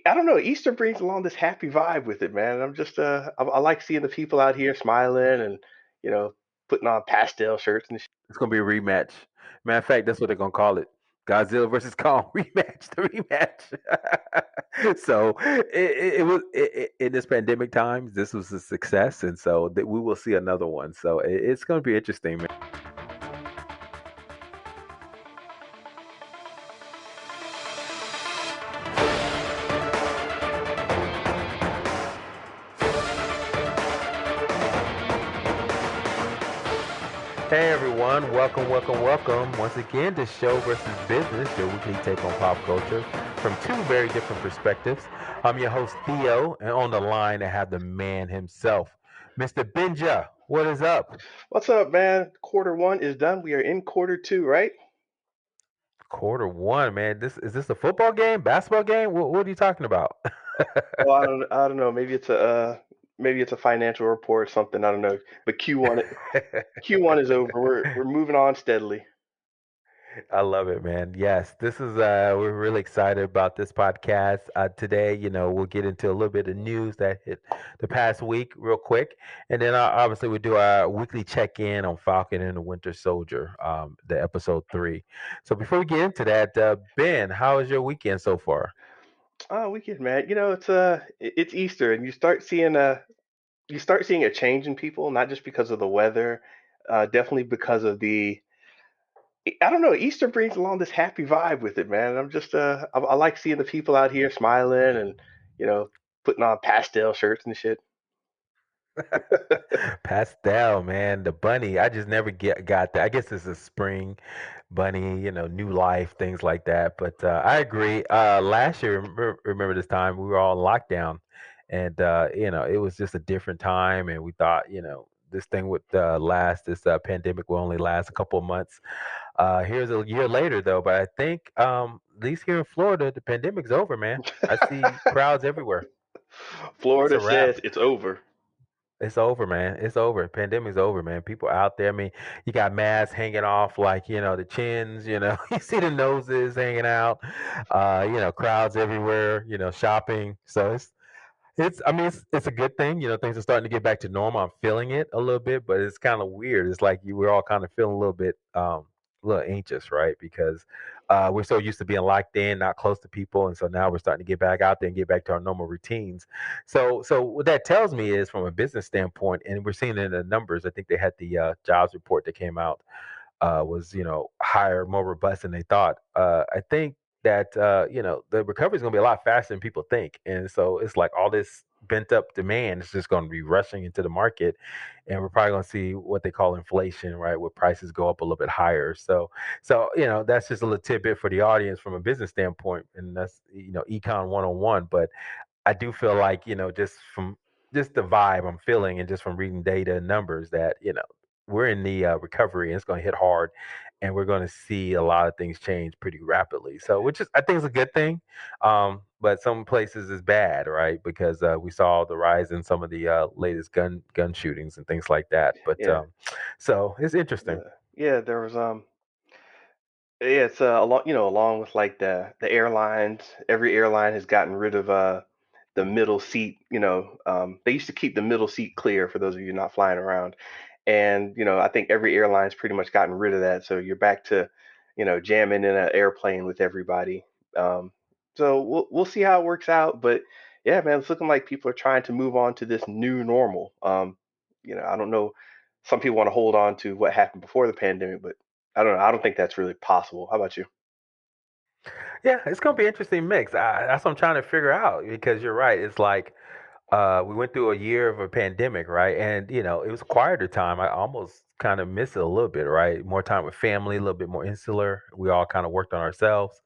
I don't know. Easter brings along this happy vibe with it, man. I like seeing the people out here smiling and you know putting on pastel shirts and It's gonna be a rematch. Matter of fact, that's what they're gonna call it. Godzilla versus Kong rematch. The rematch. So it was in this pandemic times. This was a success, and so that we will see another one. So it's going to be interesting, man. Hey everyone, welcome, welcome, welcome once again to Show versus Business, your weekly take on pop culture from two very different perspectives. I'm your host Theo, and on the line I have the man himself, Mr. Benja. What is up? what's up, man? Quarter one is done. We are in quarter two, right? Quarter one, man. This is this a football game, basketball game? What are you talking about? Well, I don't know. Maybe it's a financial report or something. I don't know. But Q1 is over. We're moving on steadily. I love it, man. Yes, this is we're really excited about this podcast. Today, we'll get into a little bit of news that hit the past week real quick. And then obviously we do our weekly check-in on Falcon and the Winter Soldier, the episode 3. So before we get into that, Ben, how was your weekend so far? Oh, we get mad. It's Easter, and you start seeing a change in people, not just because of the weather, definitely because of the I don't know. Easter brings along this happy vibe with it, man. I like seeing the people out here smiling and you know putting on pastel shirts and shit. Pastel, man, the bunny. I just never got that. I guess it's a spring bunny, new life, things like that. But I agree. Last year, remember this time we were all in lockdown, and it was just a different time, and we thought, this thing would last. This pandemic will only last a couple of months. Here's a year later, though, but I think at least here in Florida, the pandemic's over, man. I see crowds everywhere. It's Florida a wrap. says it's over. It's over, man. It's over. Pandemic's over, man. People out there. I mean, you got masks hanging off like, the chins, you see the noses hanging out, crowds everywhere, shopping. So I mean, it's a good thing. Things are starting to get back to normal. I'm feeling it a little bit, but it's kind of weird. It's like we're all kind of feeling a little anxious, right? Because we're so used to being locked in, not close to people, and so now we're starting to get back out there and get back to our normal routines. So what that tells me is, from a business standpoint, and we're seeing it in the numbers. I think they had the jobs report that came out was higher, more robust than they thought. I think that the recovery is going to be a lot faster than people think, and so it's like all this bent up demand is just going to be rushing into the market, and we're probably going to see what they call inflation, right, where prices go up a little bit higher. So that's just a little tidbit for the audience from a business standpoint, and that's econ 101. But I do feel like, just from just the vibe I'm feeling and just from reading data and numbers that, we're in the recovery and it's going to hit hard and we're going to see a lot of things change pretty rapidly. So, which is, I think, is a good thing. But some places is bad, right? Because we saw the rise in some of the latest gun shootings and things like that. But Yeah, so it's interesting. yeah. There was yeah, it's along with like the airlines. Every airline has gotten rid of the middle seat. They used to keep the middle seat clear for those of you not flying around, and I think every airline's pretty much gotten rid of that. So you're back to jamming in an airplane with everybody. Um, so we'll see how it works out, but yeah, man, it's looking like people are trying to move on to this new normal. I don't know. Some people want to hold on to what happened before the pandemic, but I don't know. I don't think that's really possible. How about you? Yeah, it's gonna be an interesting mix. That's what I'm trying to figure out because you're right. It's like we went through a year of a pandemic, right? And it was a quieter time. I almost kind of miss it a little bit, right? More time with family, a little bit more insular. We all kind of worked on ourselves.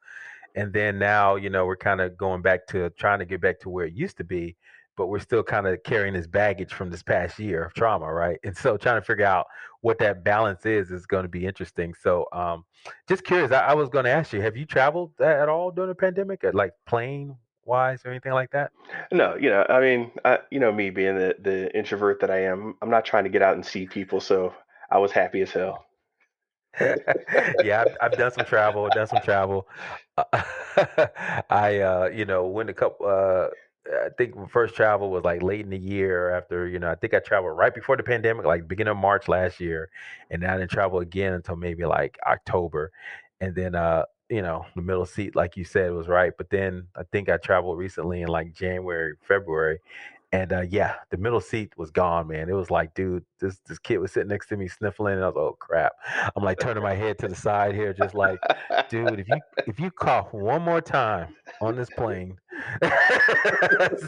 And then now, we're kind of going back to trying to get back to where it used to be, but we're still kind of carrying this baggage from this past year of trauma, right? And so trying to figure out what that balance is going to be interesting. So just curious, I was going to ask you, have you traveled at all during the pandemic, like plane wise or anything like that? No, I mean, me being the introvert that I am, I'm not trying to get out and see people, so I was happy as hell. Yeah, I've done some travel, done some travel. Uh, went a couple. I think my first travel was like late in the year after, I think I traveled right before the pandemic, like beginning of March last year, and I didn't travel again until maybe like October, and then the middle seat, like you said, was right. But then I think I traveled recently in like January, February, and yeah, the middle seat was gone, man. It was like, dude, this kid was sitting next to me sniffling, and I was, oh crap. I'm like turning my head to the side here, just like, dude, if you cough one more time on this plane.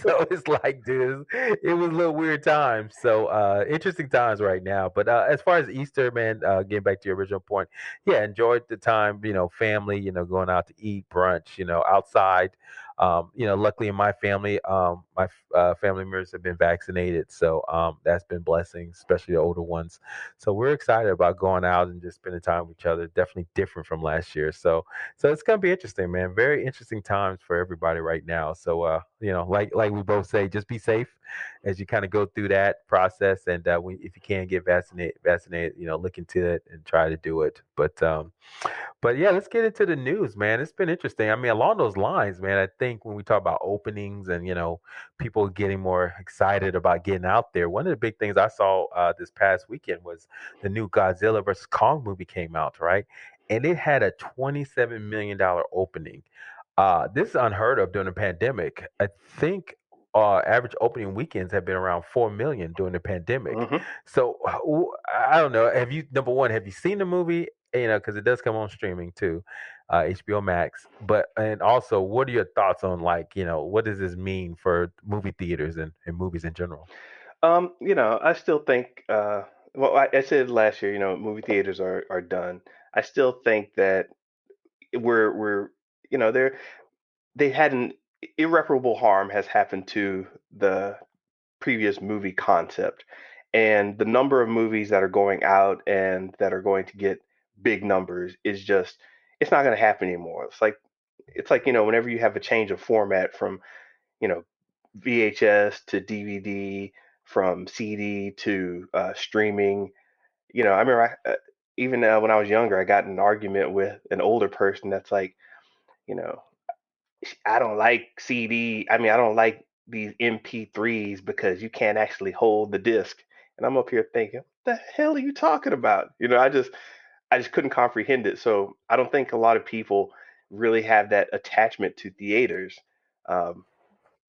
So it's like, dude, it was a little weird times. So interesting times right now. But as far as Easter, man, getting back to your original point, yeah, enjoyed the time, family, going out to eat brunch, outside. Luckily in my family, my family members have been vaccinated, so that's been blessings, especially the older ones. So we're excited about going out and just spending time with each other. Definitely different from last year. So it's gonna be interesting, man. Very interesting times for everybody right now. So like we both say, just be safe as you kind of go through that process, and if you can get vaccinated, look into it and try to do it. But yeah, let's get into the news, man. It's been interesting. I mean, along those lines, man, I think when we talk about openings and, people getting more excited about getting out there, one of the big things I saw this past weekend was the new Godzilla versus Kong movie came out, right? And it had a $27 million opening. This is unheard of during the pandemic. I think average opening weekends have been around 4 million during the pandemic. Hmm. So I don't know. Have you, number one, have you seen the movie? Because it does come on streaming too, HBO Max. But and also, what are your thoughts on, like, what does this mean for movie theaters and movies in general? I still think, well, I said last year, movie theaters are done. I still think that we're, they're they had an irreparable harm has happened to the previous movie concept, and the number of movies that are going out and that are going to get big numbers is just, it's not going to happen anymore. It's like whenever you have a change of format from you know VHS to DVD, from CD to streaming. I remember even when I was younger, I got in an argument with an older person that's like, you know, I don't like CD. I mean, I don't like these MP3s because you can't actually hold the disc. And I'm up here thinking, what the hell are you talking about? I just couldn't comprehend it. So I don't think a lot of people really have that attachment to theaters, um,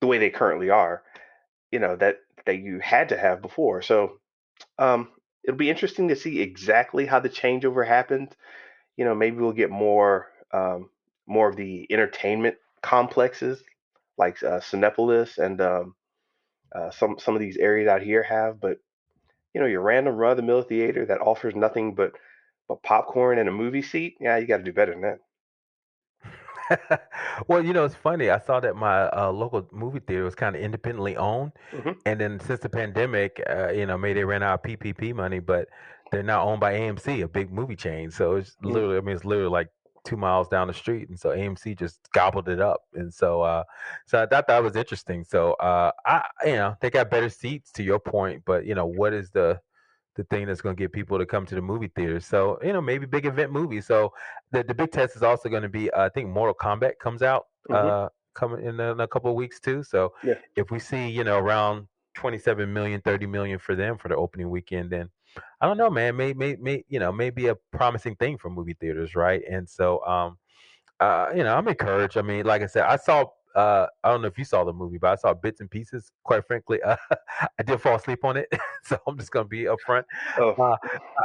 the way they currently are. That you had to have before. So it'll be interesting to see exactly how the changeover happens. Maybe we'll get more of the entertainment complexes like Cinepolis and some of these areas out here have. But your random run of the mill theater that offers nothing but popcorn and a movie seat, yeah, you got to do better than that. Well, it's funny. I saw that my local movie theater was kind of independently owned, Hmm. and then since the pandemic, maybe they ran out of PPP money, but they're now owned by AMC, a big movie chain. So it's literally like 2 miles down the street, and so AMC just gobbled it up, and so I thought that was interesting. So they got better seats to your point, but what is the thing that's going to get people to come to the movie theaters? So maybe big event movies. So the big test is also going to be, I think Mortal Kombat comes out Hmm. coming in a couple of weeks too. So Yeah. if we see around 27 million, 30 million for them for the opening weekend, then I don't know, man, maybe a promising thing for movie theaters, right? And so I'm encouraged. I mean, like I said, I saw. I don't know if you saw the movie, but I saw bits and pieces. Quite frankly, I did fall asleep on it, so I'm just gonna be upfront. Oh. Uh,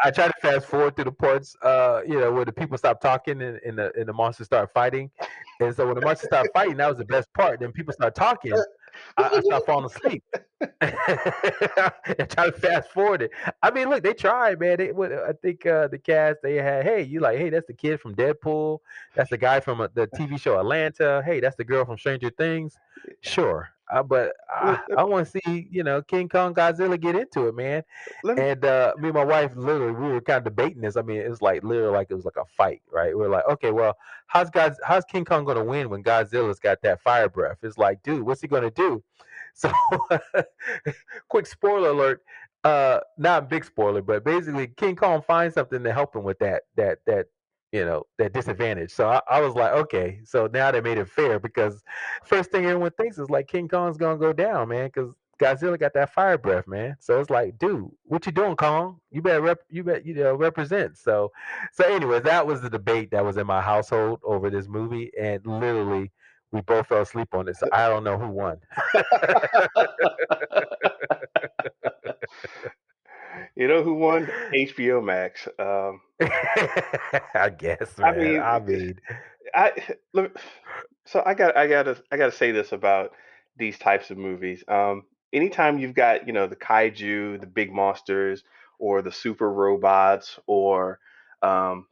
I try to fast forward through the parts, where the people stop talking and the monsters start fighting. And so when the monsters start fighting, that was the best part. Then people start talking. I start falling asleep. And try to fast forward it. I mean, look, they tried, man. I think the cast they had. Hey, you like? Hey, that's the kid from Deadpool. That's the guy from the TV show Atlanta. Hey, that's the girl from Stranger Things. Sure, but let, I want to see King Kong Godzilla get into it, man. let, And me and my wife, literally, we were kind of debating this. I mean, it was like literally like it was like a fight, right? We are like, okay, well, how's King Kong gonna win when Godzilla's got that fire breath? It's like, dude, what's he gonna do? So, quick spoiler alert. not a big spoiler, but basically King Kong finds something to help him with that disadvantage. So I was like, okay, so now they made it fair because first thing everyone thinks is like King Kong's gonna go down, man, because Godzilla got that fire breath, man. So it's like, dude, what you doing, Kong? You better represent. So anyways, that was the debate that was in my household over this movie, and literally we both fell asleep on it. So I don't know who won. You know who won? HBO Max. I guess, I man. mean, I mean, I look. So I gotta say this about these types of movies. Anytime you've got the kaiju, the big monsters, or the super robots, or um,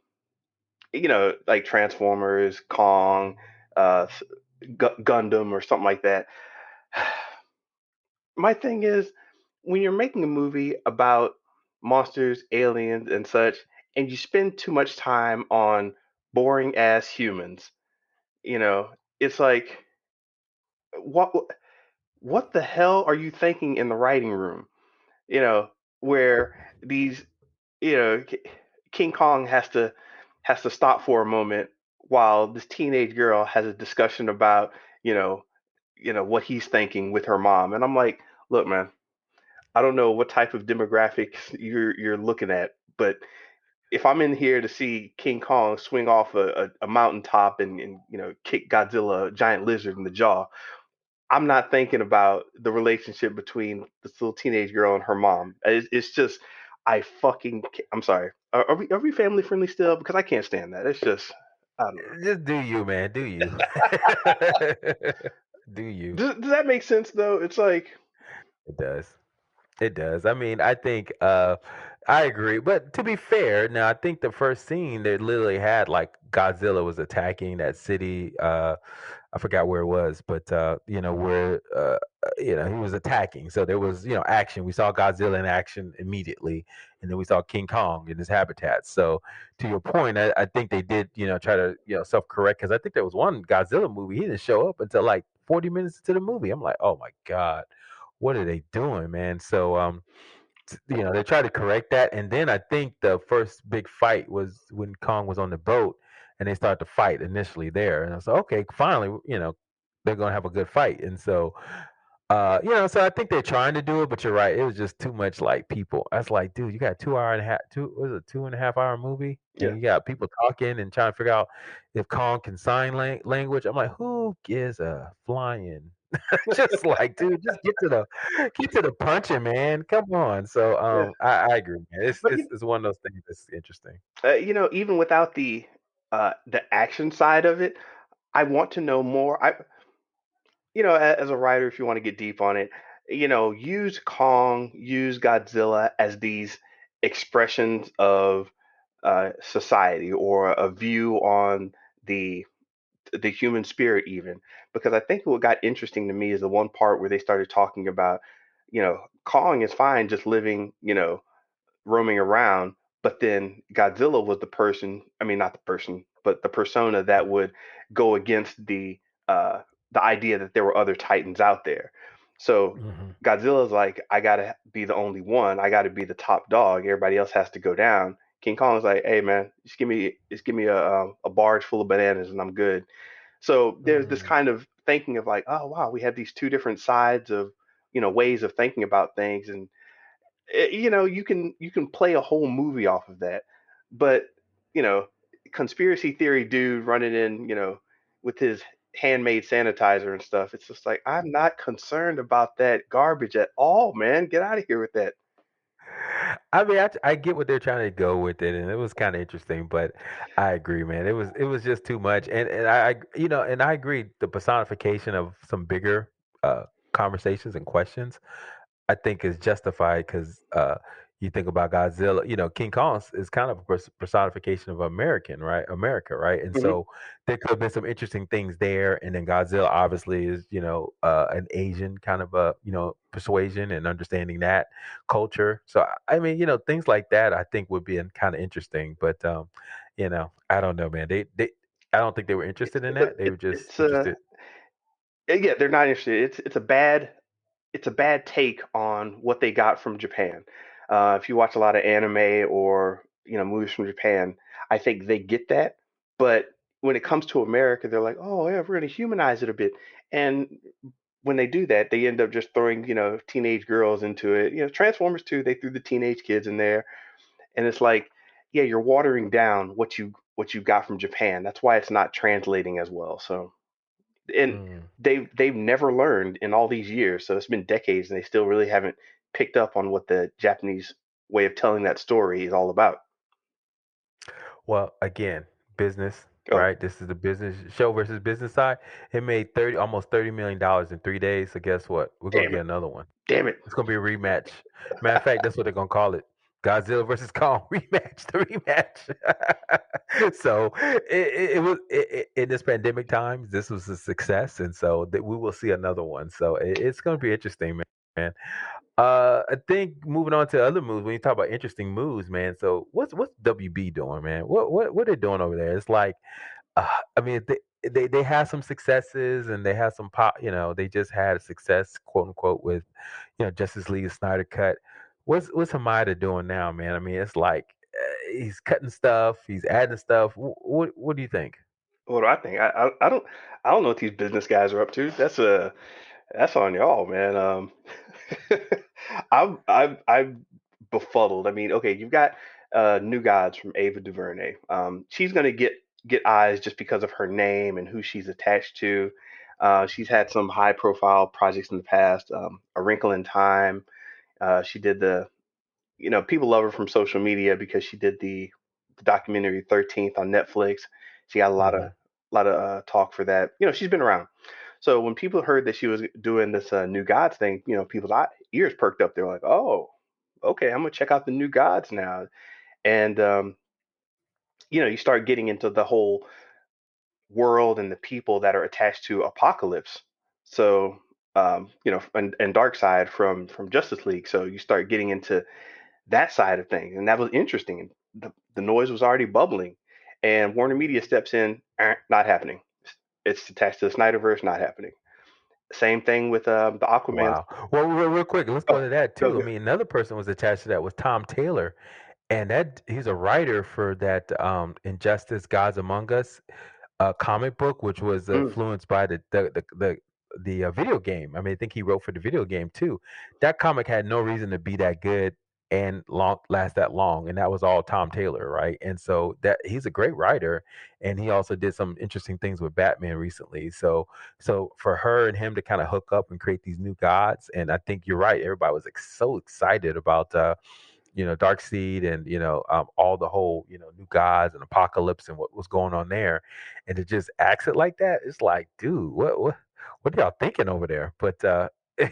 like Transformers, Kong, Gundam, or something like that. My thing is, when you're making a movie about monsters, aliens, and such, and you spend too much time on boring ass humans, you know, it's like what what the hell are you thinking in the writing room? You know, where these, you know, King Kong has to stop for a moment while this teenage girl has a discussion about, you know, what he's thinking with her mom. And I'm like, look, man, I don't know what type of demographics you're looking at, but if I'm in here to see King Kong swing off a mountaintop and kick Godzilla, a giant lizard, in the jaw, I'm not thinking about the relationship between this little teenage girl and her mom. It's just I'm sorry. Are we family friendly still? Because I can't stand that. It's just I don't know. just do you, man. Do you? Do you? Does that make sense though? It's like It does. It does. I mean, I think I agree. But to be fair, now I think the first scene they literally had like Godzilla was attacking that city. I forgot where it was, but where he was attacking. So there was action. We saw Godzilla in action immediately, and then we saw King Kong in his habitat. So to your point, I think they did try to self correct because I think there was one Godzilla movie he didn't show up until like 40 minutes into the movie. I'm like, oh my god, what are they doing, man? So they tried to correct that, and then I think the first big fight was when Kong was on the boat, and they started to fight initially there, and I was like, okay, finally, they're gonna have a good fight, and so. So I think they're trying to do it, but you're right. It was just too much like people. I was like, dude, you got 2 hour and a half, was it 2.5 hour movie, yeah. and you got people talking and trying to figure out if Kong can sign language. I'm like, who gives a flying just like, dude, just get to the punching, man. Come on. So Yeah. I agree, man. It's, But it's it's one of those things that's interesting. even without the action side of it, I want to know more. As a writer, if you want to get deep on it, use Kong, use Godzilla as these expressions of society or a view on the the human spirit, even because I think what got interesting to me is the one part where they started talking about, Kong is fine just living, roaming around. But then Godzilla was the person, I mean, not the person, but the persona that would go against uh, the idea that there were other Titans out there. So Hmm. Godzilla's like, I gotta be the only one. I gotta be the top dog. Everybody else has to go down. King Kong's like, hey man, just give me a barge full of bananas and I'm good. So there's this Hmm. kind of thinking of like, oh wow, we have these two different sides of ways of thinking about things, and you can play a whole movie off of that. But you know conspiracy theory dude running in with his handmade sanitizer and stuff, it's just like, I'm not concerned about that garbage at all, man. Get out of here with that. I mean, I get what they're trying to go with it, and it was kind of interesting. But I agree, man. It was just too much, and and I agree. The personification of some bigger uh, conversations and questions I think is justified because you think about Godzilla, King Kong is kind of a personification of American, right? America, right? And Hmm. so there could have been some interesting things there. And then Godzilla obviously is, an Asian kind of persuasion and understanding that culture. So I mean, things like that I think would be kind of interesting. But I don't know, man. They I don't think they were interested in But that. They were just it's interested. yeah, they're not interested. It's a bad it's a bad take on what they got from Japan. If you watch a lot of anime or movies from Japan, I think they get that. But when it comes to America, they're like, oh yeah, we're gonna humanize it a bit. And when they do that, they end up just throwing teenage girls into it. Transformers 2, they threw the teenage kids in there, and it's like, yeah, you're watering down what you got from Japan. That's why it's not translating as well. So and Mm. they've never learned in all these years. So it's been decades, and they still really haven't picked up on what the Japanese way of telling that story is all about. Well, again, business, Oh, right? This is the business show versus business side. It made almost $30 million in 3 days. So guess what? We're gonna damn get it, another one. damn it. It's gonna be a rematch. Matter of fact, that's what they're gonna call it. Godzilla versus Kong rematch. The rematch. So it was in this pandemic times. This was a success, and so that we will see another one. So it's gonna be interesting, man. I think moving on to other moves. When you talk about interesting moves, man. So what's WB doing, man? What they doing over there? It's like, uh, I mean, they have some successes and they have some pop. They just had a success, quote unquote, with Justice League Snyder cut. What's Hamada doing now, man? I mean, it's like he's cutting stuff, he's adding stuff. What do you think? What do I think? I don't know what these business guys are up to. That's on y'all, man. I'm befuddled. I mean, okay, you've got New Gods from Ava DuVernay. She's gonna get eyes just because of her name and who she's attached to. She's had some high profile projects in the past. A Wrinkle in Time. She did people love her from social media because she did the documentary 13th on Netflix. She got a Hmm. lot of talk for that. She's been around. So when people heard that she was doing this New Gods thing, people's ears perked up. They're like, "Oh, okay, I'm gonna check out the New Gods now." And you start getting into the whole world and the people that are attached to Apocalypse. So and Darkseid from Justice League. So you start getting into that side of things, and that was interesting. And the noise was already bubbling, and WarnerMedia steps in, not happening. It's attached to the Snyderverse, not happening. Same thing with the Aquaman. Wow. Well, real quick, let's go Oh, to that go too. I go. mean, another person was attached to that was Tom Taylor, and that he's a writer for that Injustice Gods Among Us comic book, which was Mm, influenced by the video game. I mean, I think he wrote for the video game too. That comic had no reason to be that good and last that long, and that was all Tom Taylor, right? And so that he's a great writer, and he also did some interesting things with Batman recently. So for her and him to kind of hook up and create these new gods, and I think you're right. Everybody was so excited about Darkseid and all the whole new gods and apocalypse and what was going on there, and to just act it like that, it's like, dude, what are y'all thinking over there? But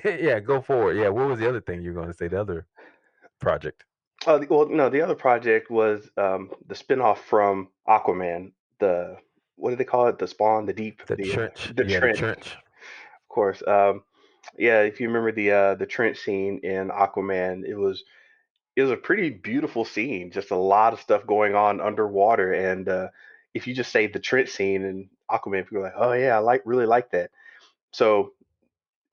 yeah, go forward. Yeah, what was the other thing you were going to say? The other project, well, no, the other project was the spinoff from Aquaman. The what do they call it? The Spawn, the Deep, the the trench. the Yeah, the Trench, trench. of course. Yeah, if you remember the trench scene in Aquaman, it was a pretty beautiful scene. Just a lot of stuff going on underwater, and if you just say the trench scene in Aquaman, people are like, oh yeah, really like that. So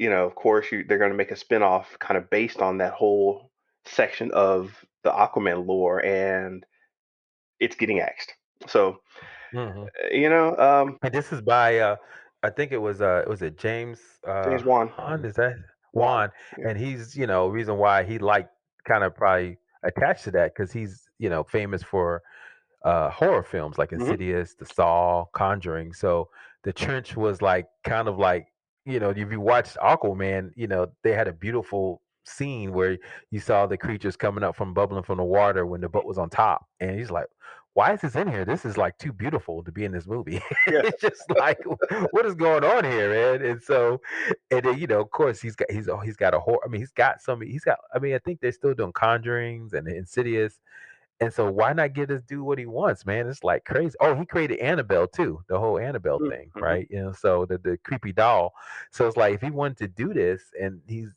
of course, they're going to make a spinoff kind of based on that whole section of the Aquaman lore, and it's getting axed. So, Hmm. you know, And this is by I think it was it James James Wan, Han, is that Wan, Juan? yeah, And he's reason why he like kind of probably attached to that because he's famous for horror films like hmm, Insidious, The Saw, Conjuring. So The Trench was like kind of like if you watched Aquaman, they had a beautiful scene where you saw the creatures coming up from bubbling from the water when the boat was on top, and he's like, "Why is this in here? This is like too beautiful to be in this movie." yeah, It's just like, what is going on here, man? And so, and then of course, he's got a horror. I mean, he's got. I mean, I think they're still doing Conjurings and Insidious, and so why not get this dude what he wants, man? It's like crazy. Oh, he created Annabelle too, the whole Annabelle thing, mm-hmm. right? So the creepy doll. So it's like if he wanted to do this and he's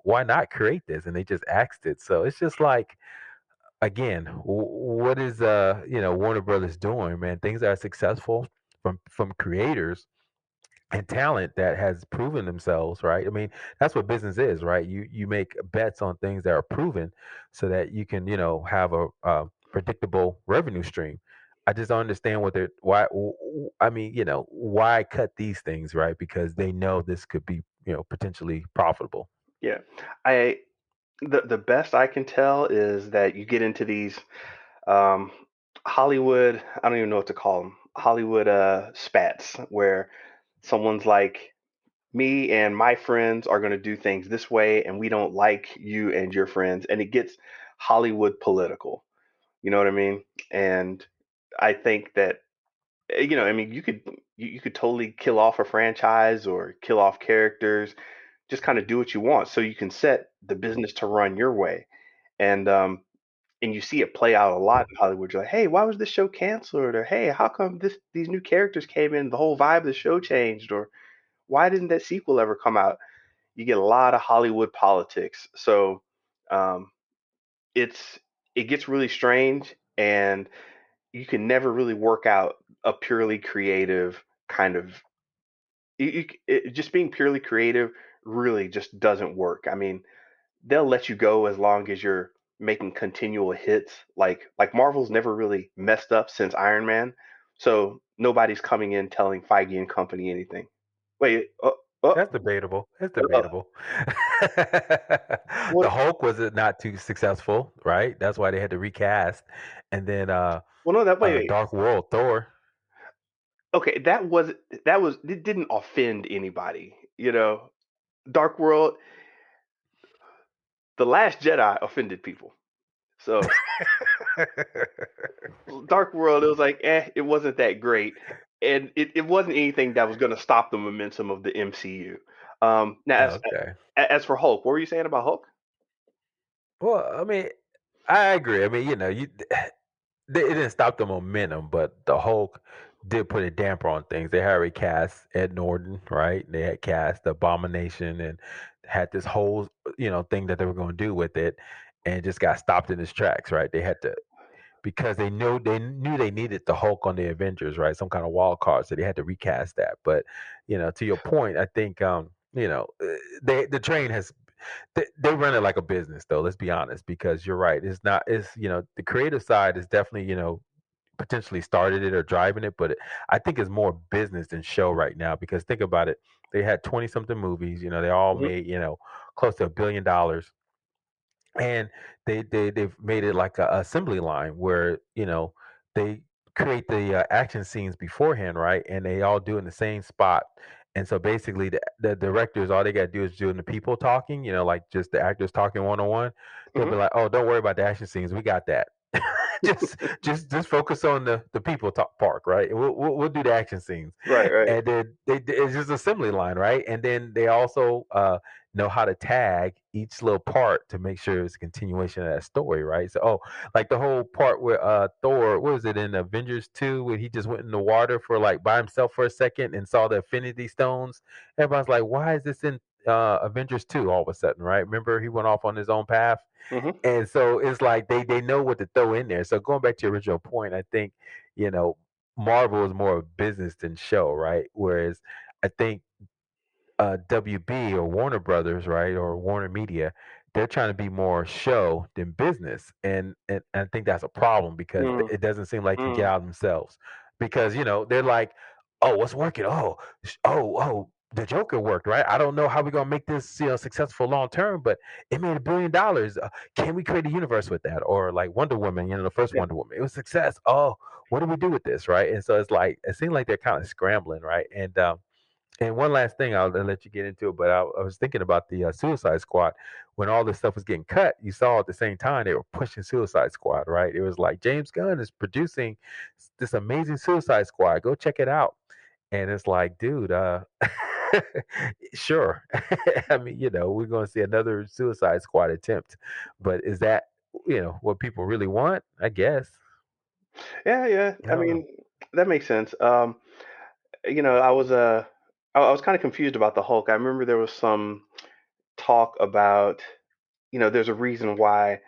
why not create this? And they just axed it. So it's just like again, what is Warner Brothers doing, man? Things that are successful from creators and talent that has proven themselves, right? I mean, that's what business is, right? You make bets on things that are proven, so that you can, have a predictable revenue stream. I just don't understand what they're why. I mean, why cut these things, right? Because they know this could be, potentially profitable. Yeah. I the best I can tell is that you get into these um, Hollywood, I don't even know what to call them, Hollywood spats, where someone's like, me and my friends are going to do things this way, and we don't like you and your friends. And it gets Hollywood political. You know what I mean? And I think that, I mean, you could totally kill off a franchise or kill off characters, just kind of do what you want so you can set the business to run your way. And and you see it play out a lot in Hollywood. You're like, hey, why was this show canceled? Or hey, how come these new characters came in, the whole vibe of the show changed? Or why didn't that sequel ever come out? You get a lot of Hollywood politics. So um, it's it gets really strange, and you can never really work out a purely creative kind of just being purely creative really just doesn't work. I mean, they'll let you go as long as you're making continual hits. Like Marvel's never really messed up since Iron Man, so nobody's coming in telling Feige and company anything. Wait, uh, That's debatable. That's uh, debatable. The what? Hulk was not too successful, right? That's why they had to recast. And then Well, no, that wait. Dark World Thor. Okay, that was it didn't offend anybody. Dark World, The Last Jedi offended people. So Dark World, it was like, it wasn't that great, and it wasn't anything that was going to stop the momentum of the MCU. Now, Okay. as for Hulk, what were you saying about Hulk? Well, I mean, I agree. I mean, it didn't stop the momentum, but the Hulk did put a damper on things. They had already cast Ed Norton, right? They had cast the Abomination and had this whole, thing that they were going to do with it, and it just got stopped in its tracks, right? They had to, because they knew they needed the Hulk on the Avengers, right? Some kind of wild card, so they had to recast that. But to your point, I think the train has they run it like a business, though. Let's be honest, because you're right. It's not. It's the creative side is definitely potentially started it or driving it, but I think it's more business than show right now. Because think about it, they had 20 something movies. They all Hmm. made close to $1 billion, and they've made it like a assembly line where they create the action scenes beforehand, right? And they all do it in the same spot. And so basically the directors, all they got to do is doing the people talking, like just the actors talking one on one. They'll Hmm. be like, oh, don't worry about the action scenes, we got that. just focus on the people talk park, right? And we'll do the action scenes. Right, right. And then it's just assembly line, right? And then they also know how to tag each little part to make sure it's a continuation of that story, right? So, like the whole part where Thor, what was it in Avengers 2, where he just went in the water for like by himself for a second and saw the Infinity Stones. Everybody's like, why is this in Avengers 2 all of a sudden, right? Remember he went off on his own path? Hmm. And so it's like they know what to throw in there. So going back to your original point, I think, you know, Marvel is more of business than show, right? Whereas I think WB or Warner Brothers, right, or Warner Media, they're trying to be more show than business, and I think that's a problem because Mm, it doesn't seem like they can get mm, out of themselves. Because they're like, oh, what's working? Oh, the Joker worked, right? I don't know how we're gonna make this successful long term, but it made $1 billion. Can we create a universe with that? Or like Wonder Woman, the first yeah. Wonder Woman, it was a success. Oh, what do we do with this, right? And so it's like it seems like they're kind of scrambling, right? And one last thing, I'll let you get into it, but I was thinking about the Suicide Squad. When all this stuff was getting cut, you saw at the same time they were pushing Suicide Squad, right? It was like James Gunn is producing this amazing Suicide Squad. Go check it out. And it's like, dude, sure. I mean, we're going to see another Suicide Squad attempt, but is that what people really want? I guess. Yeah, yeah. I I don't know. mean, that makes sense. I was kind of confused about the Hulk. I remember there was some talk about, there's a reason why,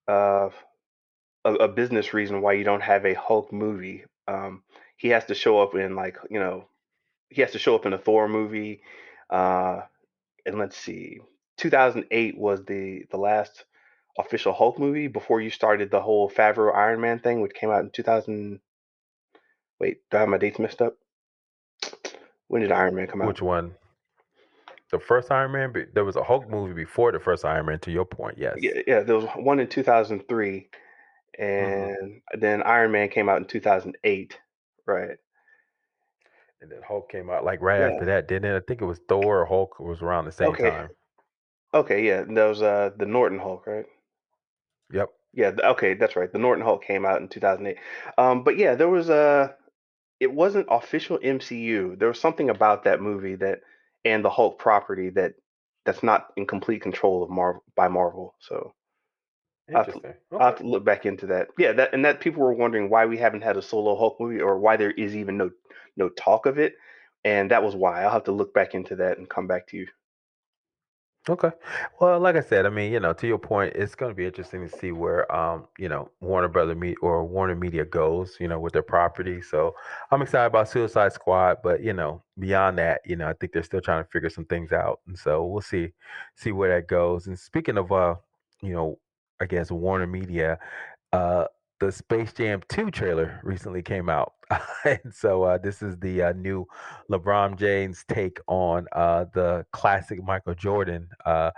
uh, a business reason why you don't have a Hulk movie. He has to show up in, like, he has to show up in a Thor movie. Uh, and let's see, 2008 was the last official Hulk movie before you started the whole Favreau Iron Man thing, which came out in 2000. Wait, do I have my dates messed up? When did Iron Man come out? Which one? The first Iron Man? There was a Hulk movie before the first Iron Man. To your point, yes. Yeah, yeah, there was one in 2003, Hmm. and then Iron Man came out in 2008. Right. And then Hulk came out like right Yeah. after that, didn't it? I think it was Thor or Hulk was around the same Okay. time. Okay. Yeah. And that was the Norton Hulk, right? Yep. Yeah. Okay, that's right. The Norton Hulk came out in 2008. But yeah, there was it wasn't official MCU. There was something about that movie that and the Hulk property that's not in complete control of Marvel by Marvel. So Interesting. I'll have Okay. to look back into that. Yeah, that people were wondering why we haven't had a solo Hulk movie or why there is even no talk of it, and that was why. I'll have to look back into that and come back to you. Okay. Well, like I said, I mean, to your point, it's going to be interesting to see where, Warner Media goes, with their property. So I'm excited about Suicide Squad, but beyond that, I think they're still trying to figure some things out, and so we'll see where that goes. And speaking of, you know, I guess Warner Media, uh, the Space Jam 2 trailer recently came out. And so this is the new LeBron James take on the classic Michael Jordan, I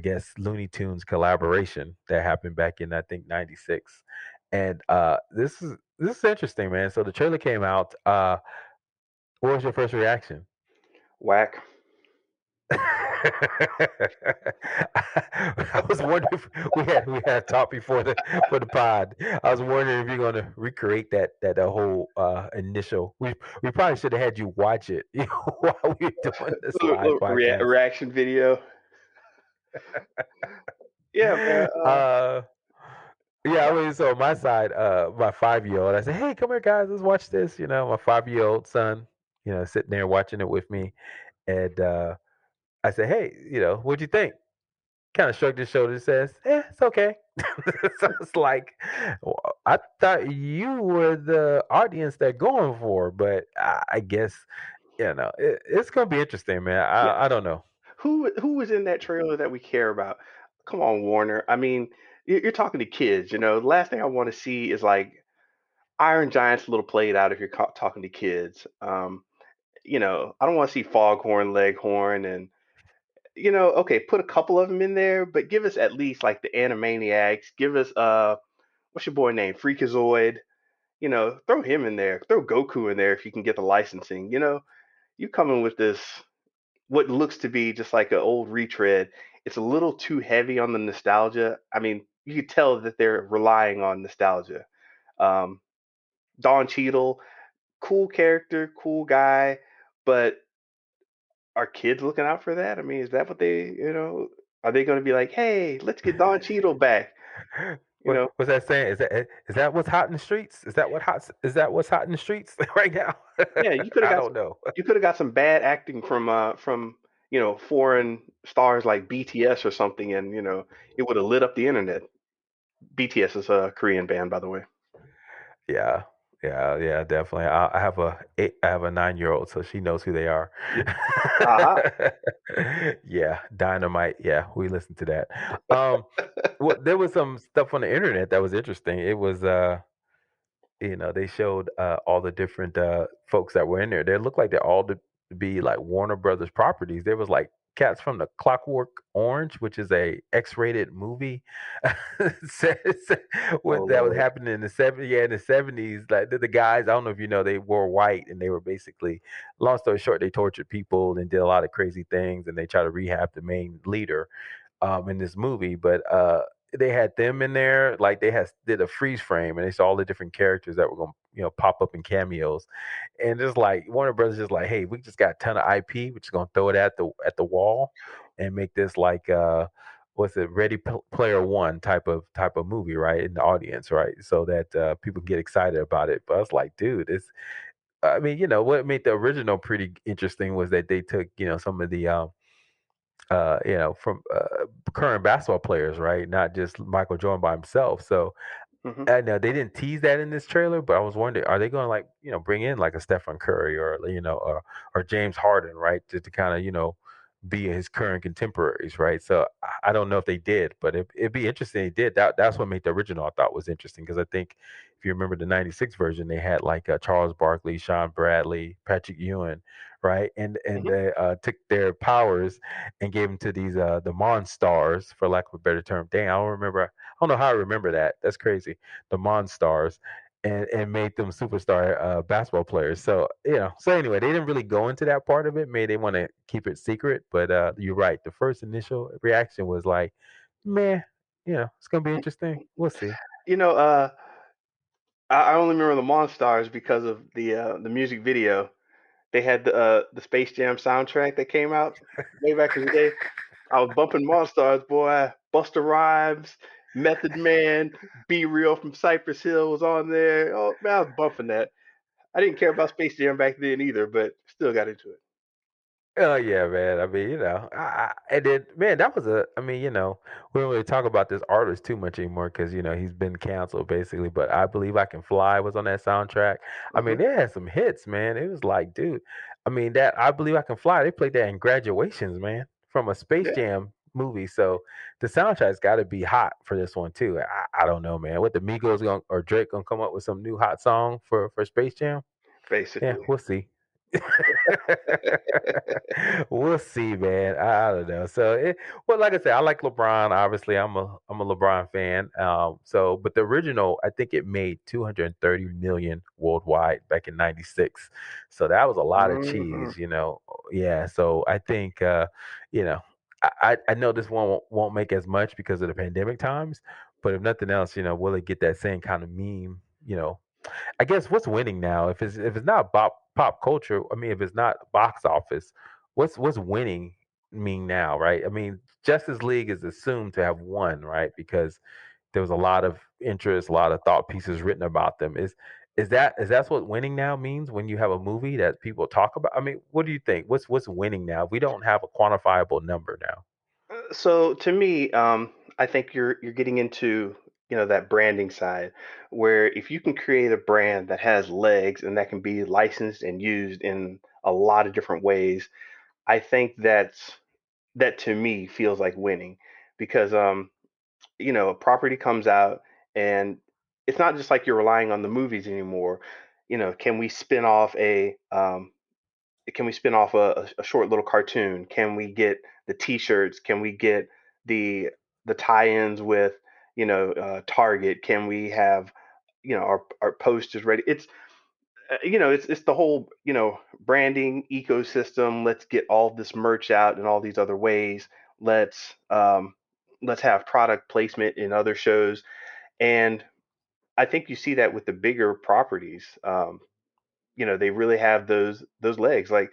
guess, Looney Tunes collaboration that happened back in, I think, '96. And this is interesting, man. So the trailer came out. What was your first reaction? Whack. I was wondering if we had talked before the for the pod. I was wondering if you're gonna recreate that whole initial. We probably should have had you watch it, while we were doing this live podcast. Reaction video. Yeah, man. Uh, yeah, I mean, so on my side, my 5 year old, I said, "Hey, come here, guys, let's watch this." My 5 year old son, sitting there watching it with me, and I said, "Hey, what'd you think?" Kind of shrugged his shoulders, says, it's okay. So it's like, "Well, I thought you were the audience they're going for, but I guess, it's going to be interesting, man. Yeah. I don't know." Who was in that trailer that we care about? Come on, Warner. I mean, you're talking to kids. The last thing I want to see is like Iron Giant's a little played out if you're talking to kids. I don't want to see Foghorn Leghorn and okay, put a couple of them in there, but give us at least like the Animaniacs. Give us what's your boy name? Freakazoid. Throw him in there. Throw Goku in there if you can get the licensing. You coming with this what looks to be just like an old retread. It's a little too heavy on the nostalgia. I mean, you could tell that they're relying on nostalgia. Um, Don Cheadle, cool character, cool guy, but are kids looking out for that? I mean, is that what are they going to be like, hey, let's get Don Cheadle back? You know, What's that saying? Is that what's hot in the streets? Is that what's hot in the streets right now? yeah, you could have I got don't know. some bad acting from foreign stars like BTS or something, and it would have lit up the internet. BTS is a Korean band, by the way. Yeah, yeah, definitely. I have a 9 year old, so she knows who they are. Uh-huh. Yeah, Dynamite. Yeah, we listened to that. Um, well, there was some stuff on the internet that was interesting. It was they showed all the different folks that were in there. They looked like they all to be like Warner Brothers properties. There was like cats from the Clockwork Orange, which is a X-rated movie. Says Oh what that was Lord. happening in the '70s. Yeah, in the '70s, like the guys. I don't know if you know, they wore white and they were basically, long story short, they tortured people and did a lot of crazy things, and they tried to rehab the main leader in this movie. But they had them in there, like they had did a freeze frame, and they saw all the different characters that were gonna pop up in cameos, and just like Warner Brothers, just like, hey, we just got a ton of IP, we're just gonna throw it at the wall, and make this like what's it, Player One type of movie, right, in the audience, right, so that people get excited about it. But I was like, dude, it's, I mean, what made the original pretty interesting was that they took some of the from current basketball players, right? Not just Michael Jordan by himself. So Hmm. I know they didn't tease that in this trailer, but I was wondering, are they going to like bring in like a Stephen Curry or or James Harden, right, to kind of be his current contemporaries, right? So I don't know if they did, but it'd be interesting. They did that's what made the original I thought was interesting because I think if you remember the '96 version, they had like Charles Barkley, Sean Bradley, Patrick Ewing, right, and Hmm. they took their powers and gave them to these the Monstars, for lack of a better term. Dang, I don't remember. I don't know how I remember that. That's crazy, the Monstars, and made them superstar basketball players. So so anyway, they didn't really go into that part of it. Maybe they want to keep it secret, but you're right. The first initial reaction was like, "Meh, it's gonna be interesting. We'll see." You know, I only remember the Monstars because of the music video. They had the Space Jam soundtrack that came out way back in the day. I was bumping Monstars, boy. Busta Rhymes, Method Man, Be Real from Cypress Hill was on there. Oh man, I was bumping that. I didn't care about Space Jam back then either, but still got into it. Oh yeah, man. I mean, and then man, that was a. I mean, we don't really talk about this artist too much anymore because he's been canceled basically. But I believe I Can Fly was on that soundtrack. I Hmm. mean, they had some hits, man. It was like, dude. I mean, that I believe I Can Fly. They played that in graduations, man, from a Space Yeah, Jam movie. So the soundtrack's got to be hot for this one too. I don't know, man. What the Migos going or Drake gonna come up with some new hot song for Space Jam? Yeah, basically. we'll see. We'll see, man. I don't know. So, well, like I said, I like LeBron. Obviously, I'm a LeBron fan. But the original, I think it made 230 million worldwide back in '96. So that was a lot of Hmm. cheese. Yeah. So I think, you know, I know this one won't make as much because of the pandemic times, but if nothing else, will it get that same kind of meme? I guess what's winning now? If it's not pop culture, I mean, if it's not box office, what's winning mean now, right? I mean, Justice League is assumed to have won, right? Because there was a lot of interest, a lot of thought pieces written about them. Is that what winning now means when you have a movie that people talk about? I mean, what do you think? What's winning now? We don't have a quantifiable number now. So to me, I think you're getting into that branding side, where if you can create a brand that has legs and that can be licensed and used in a lot of different ways, I think that to me feels like winning because a property comes out and it's not just like you're relying on the movies anymore. Can we spin off a short little cartoon? Can we get the T-shirts? Can we get the the tie-ins with Target? Can we have our posters ready? It's the whole branding ecosystem. Let's get all this merch out in all these other ways. Let's um, let's have product placement in other shows, and I think you see that with the bigger properties. They really have those legs. Like,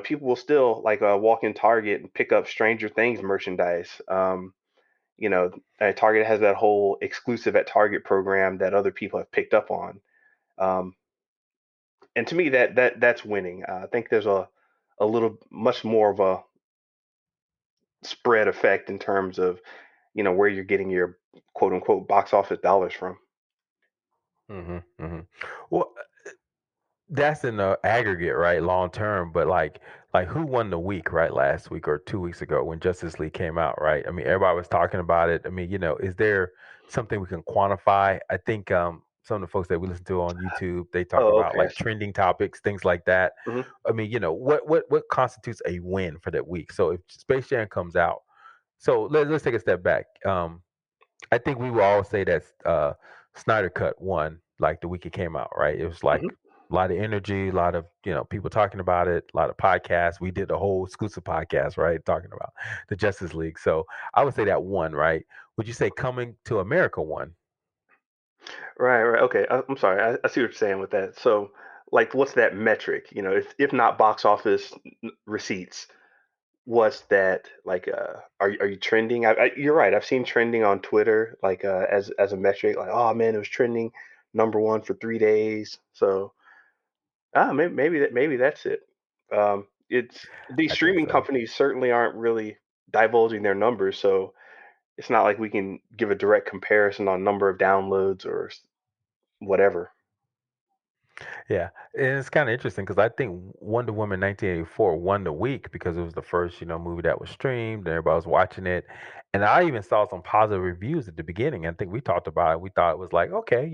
people will still like walk in Target and pick up Stranger Things merchandise. Target has that whole exclusive at Target program that other people have picked up on. Um, and to me, that's winning. I think there's a little much more of a spread effect in terms of where you're getting your quote unquote box office dollars from. Well, that's in the aggregate, right? Long term, but like who won the week, right? Last week or 2 weeks ago when Justice League came out, right? I mean, everybody was talking about it. I mean, is there something we can quantify? I think some of the folks that we listen to on YouTube, they talk Oh, about okay. I like see. trending topics, things like that. Mhm. I mean, what constitutes a win for that week? So if Space Jam comes out, so let's take a step back. I think we will all say that Snyder Cut won like the week it came out, right? It was Mhm. like a lot of energy, a lot of people talking about it, a lot of podcasts. We did a whole exclusive podcast, right, talking about the Justice League. So I would say that won, right? Would you say Coming to America won? Right, right. Okay. I'm sorry. I see what you're saying with that. So, like, what's that metric? If not box office receipts, what's that like? Are you trending? You're right. I've seen trending on Twitter, like as a metric. Like, oh man, it was trending number one for 3 days. So, maybe that's it. It's these I think streaming so. companies certainly aren't really divulging their numbers. So, It's not like we can give a direct comparison on number of downloads or whatever. Yeah, and it's kind of interesting because I think Wonder Woman 1984 won the week because it was the first, movie that was streamed and everybody was watching it. And I even saw some positive reviews at the beginning. I think we talked about it. We thought it was like, okay,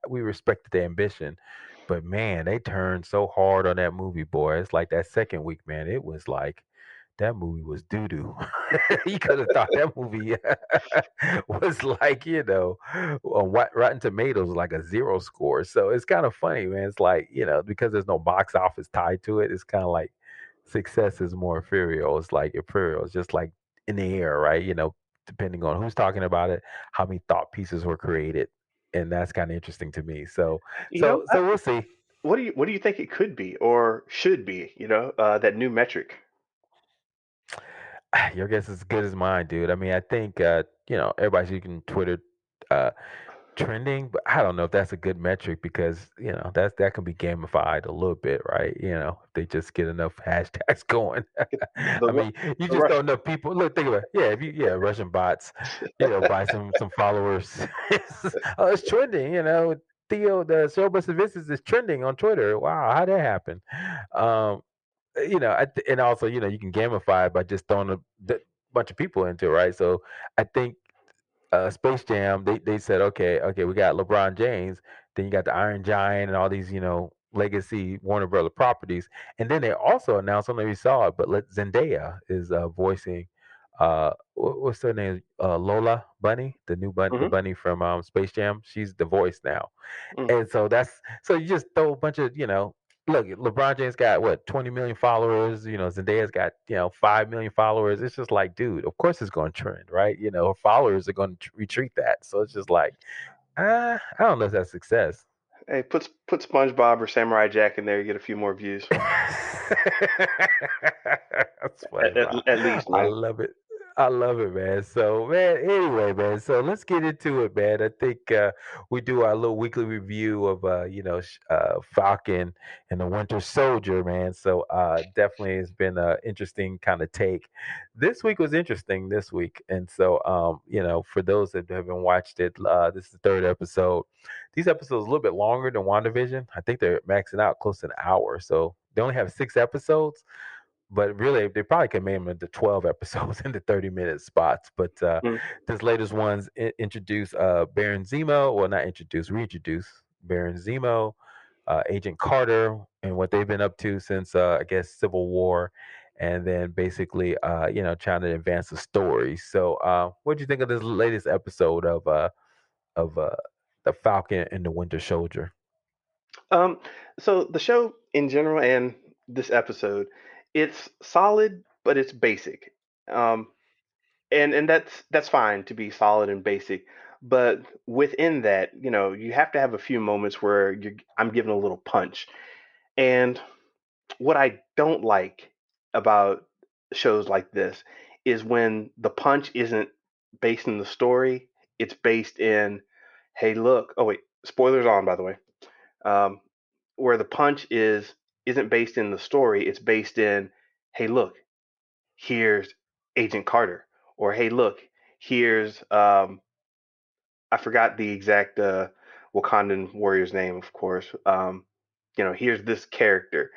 we respected the ambition, but man, they turned so hard on that movie, boy. It's like that second week, man. It was like that movie was doo doo. You could have thought that movie was like, on Rotten Tomatoes was like a zero score. So it's kind of funny, man. It's like, because there's no box office tied to it, it's kind of like success is more ethereal. It's like ethereal. It's just like in the air, right? Depending on who's talking about it, how many thought pieces were created. And that's kind of interesting to me. So, You know, so, so we'll see. what do you think it could be or should be? That new metric. Your guess is as good as mine, dude. I mean, I think everybody's using Twitter uh, trending, but I don't know if that's a good metric because that can be gamified a little bit, right? If they just get enough hashtags going. The I Ru- mean, you the just Russian. don't know people. Look, think about it. Yeah, if Russian bots, buy some followers. Oh, it's trending. Theo the Showbus Visits is trending on Twitter. Wow, how'd that happen? Um, and also, you can gamify it by just throwing bunch of people into it, right? So I think Space Jam, they said, okay, we got LeBron James, then you got the Iron Giant and all these, legacy Warner Brother properties, and then they also announced, I don't know if you saw it, but Zendaya is voicing, what's her name, Lola Bunny, the Hmm. bunny from Space Jam. She's the voice now, Mm. and so you just throw a bunch of, look, LeBron James got what, 20 million followers, Zendaya's got, 5 million followers. It's just like, dude, of course it's going to trend, right? Her followers are going to retweet that. So it's just like, I don't know if that's success. Hey, put SpongeBob or Samurai Jack in there, you get a few more views. That's At, funny, at, bro. at least, I man. love it. I love it, man. So, man, anyway, man. So let's get into it, man. I think we do our little weekly review of, Falcon and the Winter Soldier, man. So definitely has been an interesting kind of take. This week was interesting this week, and so for those that haven't watched it, this is the third episode. These episodes are a little bit longer than WandaVision. I think they're maxing out close to an hour. So they only have 6 episodes, but really they probably could make them into 12 episodes into 30-minute spots. But Mm. this latest one's introduce Baron Zemo, well, not introduce, reintroduce Baron Zemo, Agent Carter, and what they've been up to since I guess Civil War, and then basically trying to advance the story. So what do you think of this latest episode of the Falcon and the Winter Soldier? Um, so the show in general and this episode, it's solid, but it's basic. Um, and that's fine to be solid and basic, but within that, you have to have a few moments where I'm giving a little punch. And what I don't like about shows like this is when the punch isn't based in the story, it's based in, hey, look. Oh wait, spoilers on, by the way. Um, where the punch isn't based in the story, it's based in, hey, look, here's Agent Carter, or hey, look, here's I forgot the exact Wakandan warrior's name, of course. Here's this character.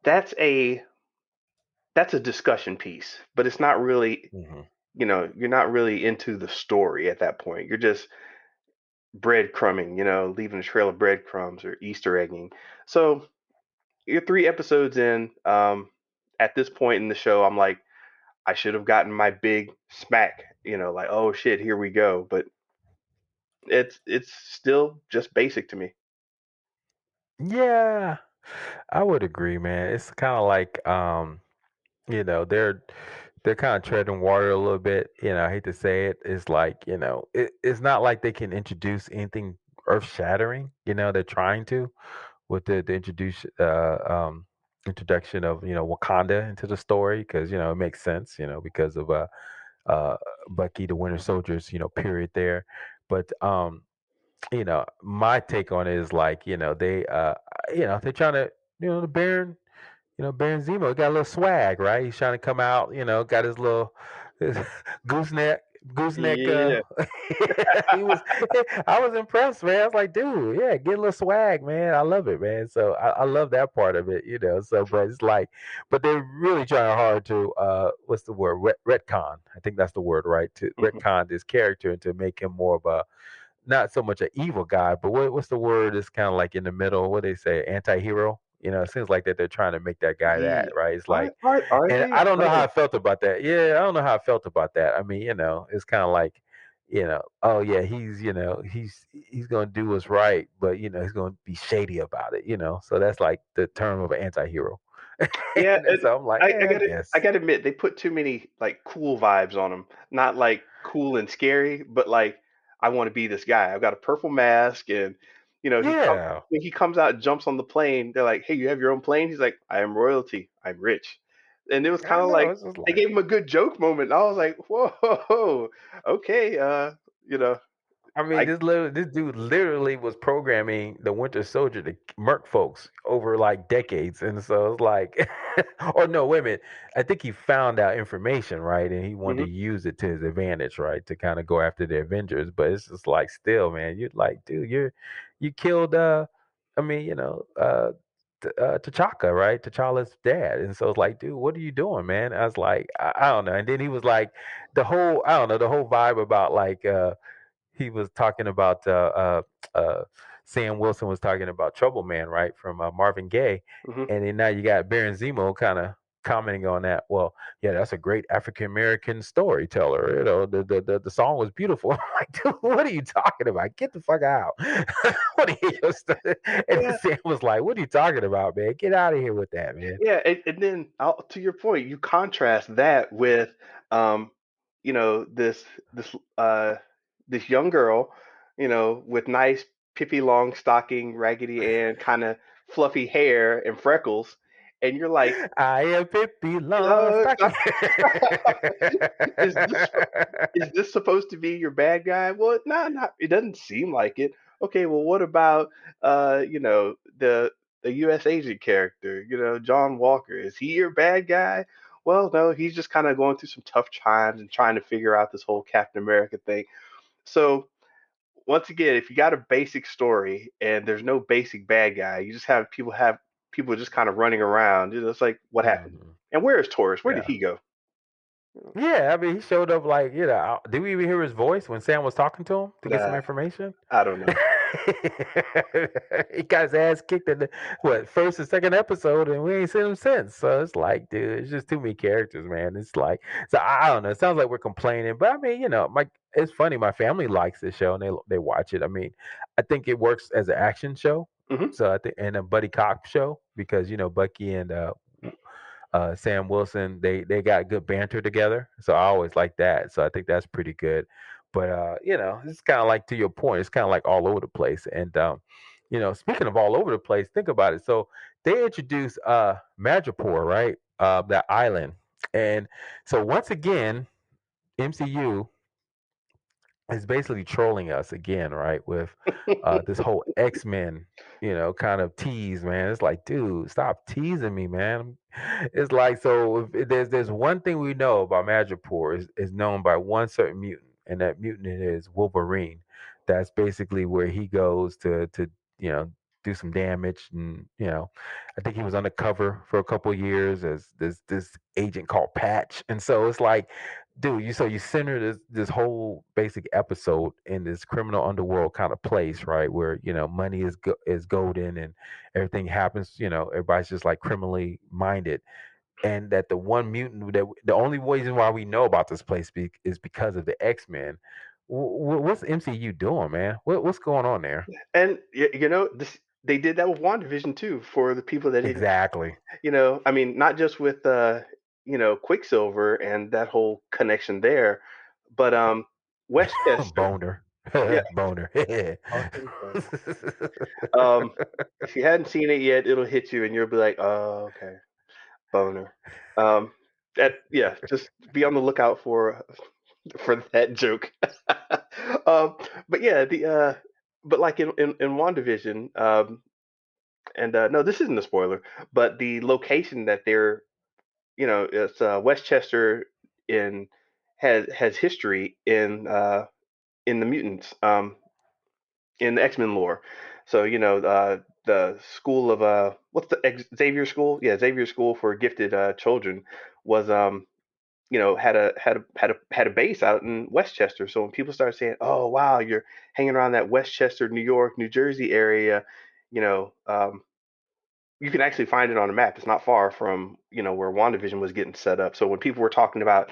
That's a that's a discussion piece, but it's not really, Hmm. you're not really into the story at that point. You're just breadcrumbing, leaving a trail of breadcrumbs or Easter egging. So you're 3 episodes in. At this point in the show, I'm like, I should have gotten my big smack, like, oh shit, here we go. But it's still just basic to me. Yeah, I would agree, man. It's kind of like they're kind of treading water a little bit. I hate to say it. It's like, it's not like they can introduce anything earth shattering. They're trying to with the introduction of Wakanda into the story because it makes sense. Because of uh Bucky the Winter Soldier's period there, but my take on it is like they're trying to the Baron. Baron Zemo got a little swag, right? He's trying to come out, got his little his gooseneck, gooseneck. Yeah. He was. I was impressed, man. I was like, dude, yeah, get a little swag, man. I love it, man. So I love that part of it, you know. So, but it's like, but they're really trying hard to what's the word? Retcon. I think that's the word, right? To Mhm. retcon this character and to make him more of a not so much an evil guy, but what's the word? It's kind of like in the middle. What they say, anti-hero. You know, it seems like that they're trying to make that guy that, Yeah. right? It's like, Are and they? I don't I know how don't I felt about that. Yeah, I don't know how I felt about that. I mean, you know, it's kind of like, you know, oh yeah, he's gonna do what's right, but you know, he's gonna be shady about it. You know, so that's like the term of an anti-hero. Yeah, And so I'm like, I I gotta I guess. gotta admit they put too many like cool vibes on him. Not like cool and scary, but like I want to be this guy. I've got a purple mask, and Yeah, when he comes out and jumps on the plane. They're like, "Hey, you have your own plane?" He's like, "I am royalty. I'm rich." And it was I kind of know. like It's just they like. gave him a good joke moment. And I was like, "Whoa, okay." You know, I mean, I this dude literally was programming the Winter Soldier to murk folks over like decades, and so it's like, or no, wait a minute. I think he found out information, right, and he wanted mhm. to use it to his advantage, right, to kind of go after the Avengers. But it's just like, still, man, you're like, dude, you killed, I mean, T'Chaka, right, T'Challa's dad, and so it's like, dude, what are you doing, man? I was like, I don't know, and then he was like, I don't know, the whole vibe about like. He was talking about Sam Wilson was talking about Trouble Man, right, from Marvin Gaye, Mhm. and then now you got Baron Zemo kind of commenting on that. Well, yeah, that's a great African American storyteller. You know, the song was beautiful. I'm like, dude, what are you talking about? Get the fuck out! What are you? And Yeah, Sam was like, "What are you talking about, man? Get out of here with that, man." yeah, and then to your point, you contrast that with, um, this this uh this young girl, with nice Pippi Longstocking, Raggedy Ann kind of fluffy hair and freckles, and you're like, I am Pippi uh, Longstocking. is this is this supposed to be your bad guy? Well, no, not. It doesn't seem like it. Okay, well, what about the U.S. agent character? John Walker. Is he your bad guy? Well, no, he's just kind of going through some tough times and trying to figure out this whole Captain America thing. So once again, if you got a basic story and there's no basic bad guy, you just have people just kind of running around. It's like what happened? Mhm. And where is Taurus? Where did Yeah. he go? Yeah, I mean, he showed up like, did we even hear his voice when Sam was talking to him to get some Uh, information? I don't know. He got his ass kicked in the first and second episode, and we ain't seen him since. So it's like, dude, it's just too many characters, man. It's like, so I don't know. It sounds like we're complaining, but I mean, it's funny. My family likes this show and they watch it. I mean, I think it works as an action show. Hmm. So I think and a buddy cop show because Bucky and Sam Wilson, they got good banter together. So I always like that. So I think that's pretty good. But it's kind of like to your point, it's kind of like all over the place. And speaking of all over the place, think about it. So they introduced Madripoor, right? That island. And so once again, MCU is basically trolling us again, right? With this whole X Men, kind of tease, man. It's like, dude, stop teasing me, man. It's like, so if there's one thing we know about Madripoor is known by one certain mutant, and that mutant is Wolverine. That's basically where he goes to you know do some damage, and I think he was undercover for a couple of years as this agent called Patch, and so it's like, dude, you center this whole basic episode in this criminal underworld kind of place, right? Where money is golden and everything happens. Everybody's just like criminally minded, and that the one mutant that the only reason why we know about this place is because of the X Men. What's MCU doing, man? What's going on there? And this they did that with WandaVision too for the people that didn't. Exactly. I mean, not just with Quicksilver and that whole connection there, but Westchester. Boner. Yeah, Boner. awesome. If you hadn't seen it yet, it'll hit you and you'll be like, "Oh, okay, boner." Um, yeah, just be on the lookout for that joke. But yeah, but like in WandaVision, and no, this isn't a spoiler, but the location that they're, it's Westchester in has history in the mutants, in the X-Men lore. So the school of what's the Xavier School? Yeah, Xavier School for Gifted Children was had a base out in Westchester. So when people started saying, "Oh wow, you're hanging around that Westchester, New York, New Jersey area," you know, you can actually find it on a map. It's not far from where WandaVision was getting set up. So when people were talking about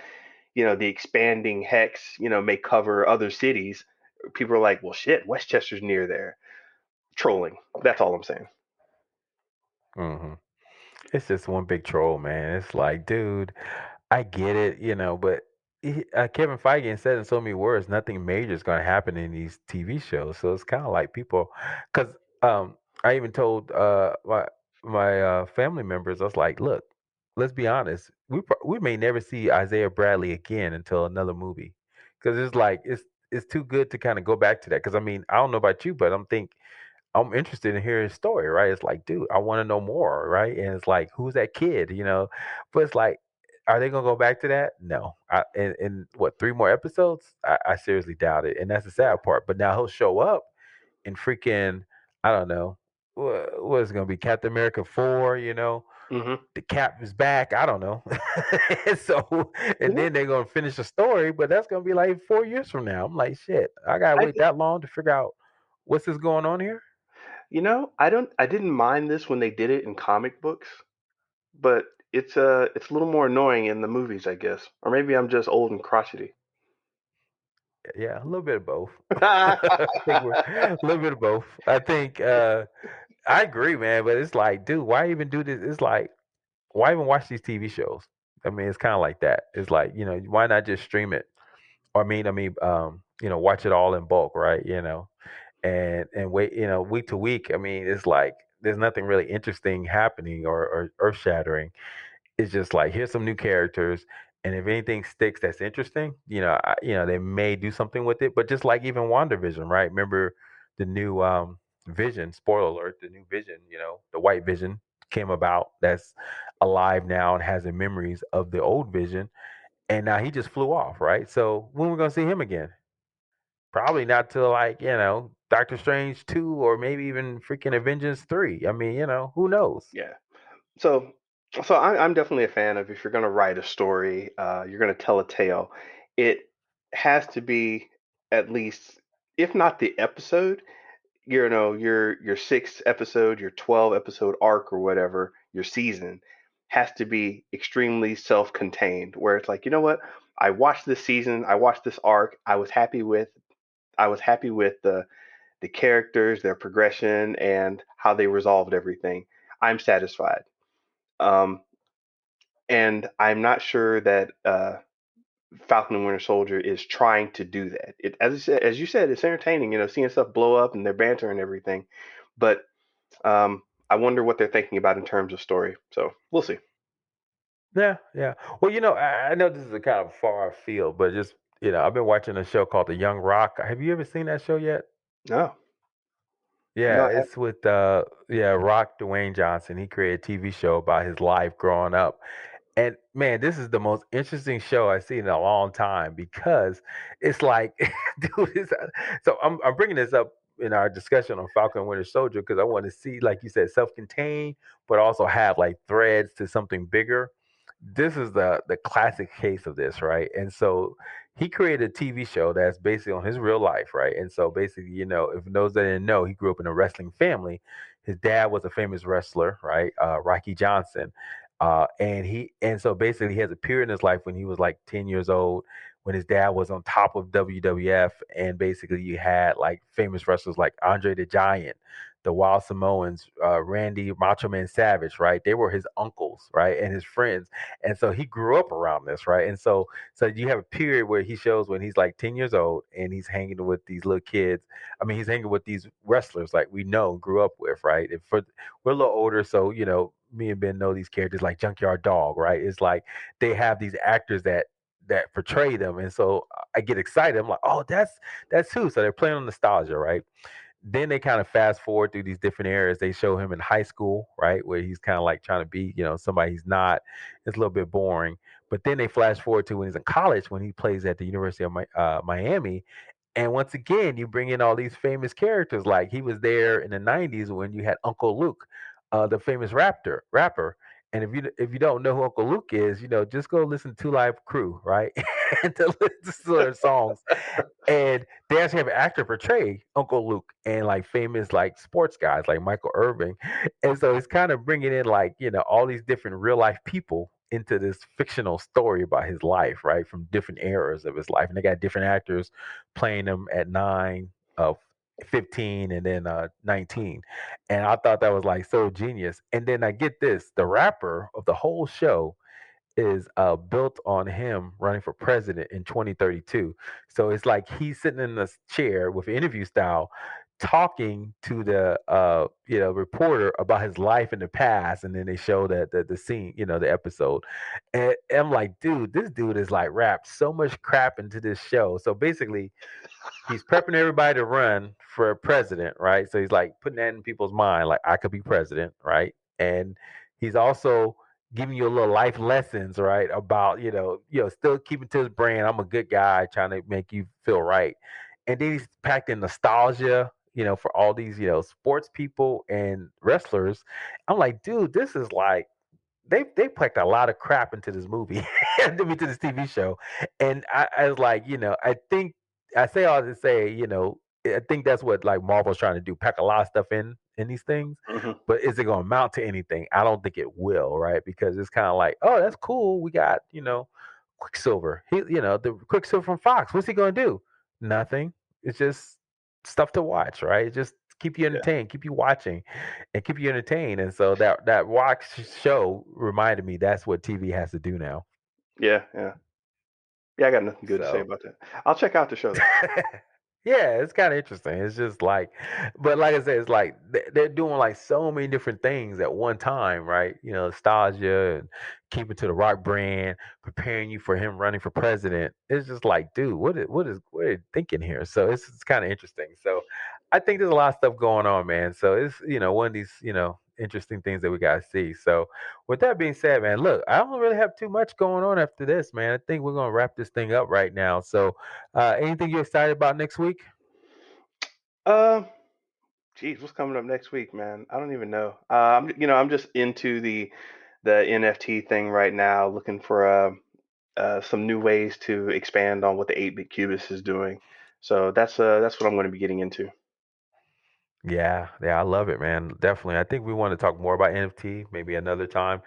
the expanding hex, may cover other cities, people are like, "Well, shit, Westchester's near there." Trolling. That's all I'm saying. Hmm. It's just one big troll, man. It's like, dude, I get it, but Kevin Feige said in so many words, nothing major is going to happen in these TV shows. So it's kind of like people, because I even told my family members, I was like, look, let's be honest, we may never see Isaiah Bradley again until another movie, because it's like it's too good to kind of go back to that. Because I mean, I don't know about you, but I'm interested in hearing his story, right? It's like, dude, I want to know more, right? And it's like, who's that kid? But it's like, are they gonna go back to that? No. In what, 3 more episodes? I seriously doubt it, and that's the sad part. But now he'll show up in freaking, I don't know, what is it gonna be, Captain America 4? Hmm. The Cap is back. I don't know. So, You and know, then they're gonna finish the story, but that's gonna be like 4 years from now. I'm like, shit, I gotta I wait that long to figure out what's this going on here. I didn't mind this when they did it in comic books, but it's a little more annoying in the movies, I guess. Or maybe I'm just old and crotchety. Yeah, a little bit of both. I think we're a little bit of both. I think I agree, man. But it's like, dude, why even do this? It's like, why even watch these TV shows? I mean, it's kind of like that. It's like, why not just stream it? Or watch it all in bulk, right? And wait, week to week. I mean, it's like there's nothing really interesting happening or earth shattering. It's just like, here's some new characters, and if anything sticks that's interesting, they may do something with it. But just like even WandaVision, right? Remember the new Vision? Spoiler alert: the new Vision, the White Vision came about. That's alive now and has the memories of the old Vision, and now he just flew off, right? So when we're gonna see him again? Probably not till, like, Doctor Strange 2, or maybe even freaking Avengers 3. I mean, who knows? Yeah. So I'm definitely a fan of, if you're going to write a story, you're going to tell a tale, it has to be at least, if not the episode, your 6 episode, your 12 episode arc or whatever, your season has to be extremely self-contained, where it's like, you know what? I watched this season, I watched this arc, I was happy with the characters, their progression, and how they resolved everything. I'm satisfied. Um, and I'm not sure that Falcon and Winter Soldier is trying to do that. As you said, it's entertaining, seeing stuff blow up and their banter and everything. But I wonder what they're thinking about in terms of story. So we'll see. Yeah, yeah. Well, I know this is a kind of far field, but just, I've been watching a show called The Young Rock. Have you ever seen that show yet? No, Yeah, no, it's with Rock Dwayne Johnson. He created a TV show about his life growing up. And man, this is the most interesting show I've seen in a long time, because it's like, dude, so I'm bringing this up in our discussion on Falcon and Winter Soldier, because I want to see, like you said, self-contained, but also have like threads to something bigger. This is the classic case of this, right? And so he created a TV show that's basically on his real life, right? And so basically, if those that didn't know, he grew up in a wrestling family. His dad was a famous wrestler, right? Rocky Johnson. And so basically, he has a period in his life when he was like 10 years old, when his dad was on top of WWF, and basically you had like famous wrestlers like Andre the Giant, the Wild Samoans, Randy Macho Man Savage, right? They were his uncles, right, and his friends. And so he grew up around this, right? And so you have a period where he shows when he's like 10 years old, and he's hanging with these little kids. I mean, he's hanging with these wrestlers like we know, grew up with, right? And we're a little older, so me and Ben know these characters like Junkyard Dog, right? It's like they have these actors that portray them, and so I get excited. I'm like, oh, that's who. So they're playing on nostalgia, right? Then they kind of fast forward through these different eras. They show him in high school, right, where he's kind of like trying to be, somebody he's not. It's a little bit boring. But then they flash forward to when he's in college, when he plays at the University of Miami. And once again, you bring in all these famous characters. Like he was there in the '90s when you had Uncle Luke, the famous rapper. And if you don't know who Uncle Luke is, just go listen to Live Crew, right? And to listen to their songs. And they actually have an actor portray Uncle Luke and like famous like sports guys like Michael Irving. And so it's kind of bringing in like, all these different real life people into this fictional story about his life, right? From different eras of his life. And they got different actors playing him at 9, of 15, and then 19. And I thought that was like so genius. And then I get this, the rapper of the whole show is built on him running for president in 2032. So it's like he's sitting in this chair with interview style, talking to the reporter about his life in the past, and then they show that the scene, the episode, and I'm like, dude, this dude is like wrapped so much crap into this show. So basically, he's prepping everybody to run for president, right? So he's like putting that in people's mind, like I could be president, right? And he's also giving you a little life lessons, right? About still keeping to his brand. I'm a good guy, trying to make you feel right. And then he's packed in nostalgia, for all these sports people and wrestlers. I'm like, dude, this is like they packed a lot of crap into this movie, into this TV show, and I was like, I think I say all to say, I think that's what like Marvel's trying to do, pack a lot of stuff in these things, Hmm. but is it going to amount to anything? I don't think it will, right? Because it's kind of like, oh, that's cool. We got Quicksilver. The Quicksilver from Fox. What's he going to do? Nothing. It's just stuff to watch, right? Just keep you Yeah, entertained, keep you watching, and keep you entertained. And so that watch show reminded me that's what TV has to do now. yeah, yeah, yeah. I got nothing good to say So about that. I'll check out the show though. yeah, it's kind of interesting. It's just like, but like I said, it's like they're doing like so many different things at one time, right? Nostalgia and keeping to the rock brand, preparing you for him running for president. It's just like, dude, what are you thinking here? So it's kind of interesting. So I think there's a lot of stuff going on, man. So it's one of these interesting things that we gotta see. So with that being said, man, look, I don't really have too much going on after this, man. I think we're gonna wrap this thing up right now. So anything you're excited about next week? Uh, Geez, what's coming up next week, man? I don't even know. I'm just into the NFT thing right now, looking for some new ways to expand on what the 8-bit cubist is doing. So that's what I'm going to be getting into. Yeah, yeah, I love it, man. Definitely. I think we want to talk more about NFT maybe another time.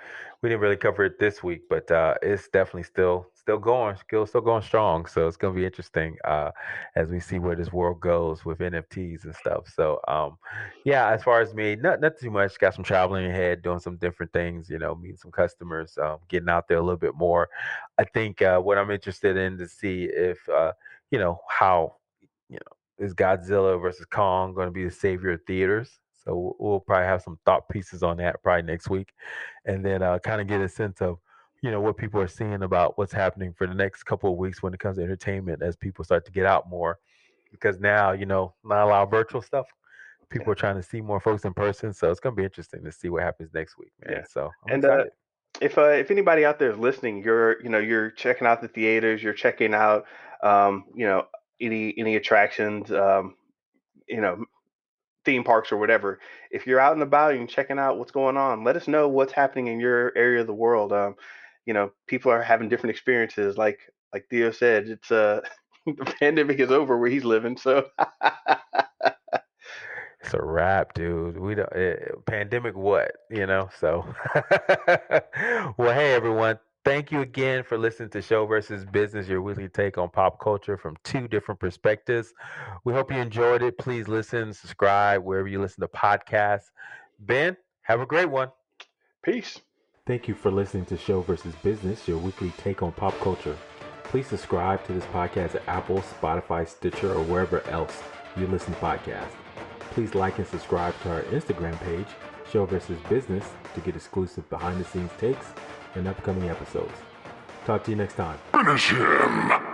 We didn't really cover it this week, but it's definitely still going, still going strong. So it's gonna be interesting as we see where this world goes with NFTs and stuff. So yeah, as far as me, not too much. Got some traveling ahead, doing some different things, meeting some customers, getting out there a little bit more. I think what I'm interested in to see if how you know, is Godzilla versus Kong going to be the savior of theaters? So we'll probably have some thought pieces on that probably next week, and then kind of get a sense of what people are seeing about what's happening for the next couple of weeks when it comes to entertainment as people start to get out more. Because now not a lot of virtual stuff. People Yeah, are trying to see more folks in person, so it's going to be interesting to see what happens next week, man. yeah. So I'm And excited. if anybody out there is listening, you're checking out the theaters, you're checking out um, you know any attractions, you know theme parks or whatever. If you're out and about and checking out what's going on, let us know what's happening in your area of the world. People are having different experiences. Like Theo said, it's the pandemic is over where he's living. So It's a wrap, dude. We don't pandemic what, So well, hey everyone. Thank you again for listening to Show versus Business, your weekly take on pop culture from two different perspectives. We hope you enjoyed it. Please listen, subscribe wherever you listen to podcasts. Ben, have a great one. peace. Thank you for listening to Show versus Business, your weekly take on pop culture. Please subscribe to this podcast at Apple, Spotify, Stitcher, or wherever else you listen to podcasts. Please like and subscribe to our Instagram page, Show versus Business, to get exclusive behind the scenes takes and upcoming episodes. Talk to you next time. Finish him!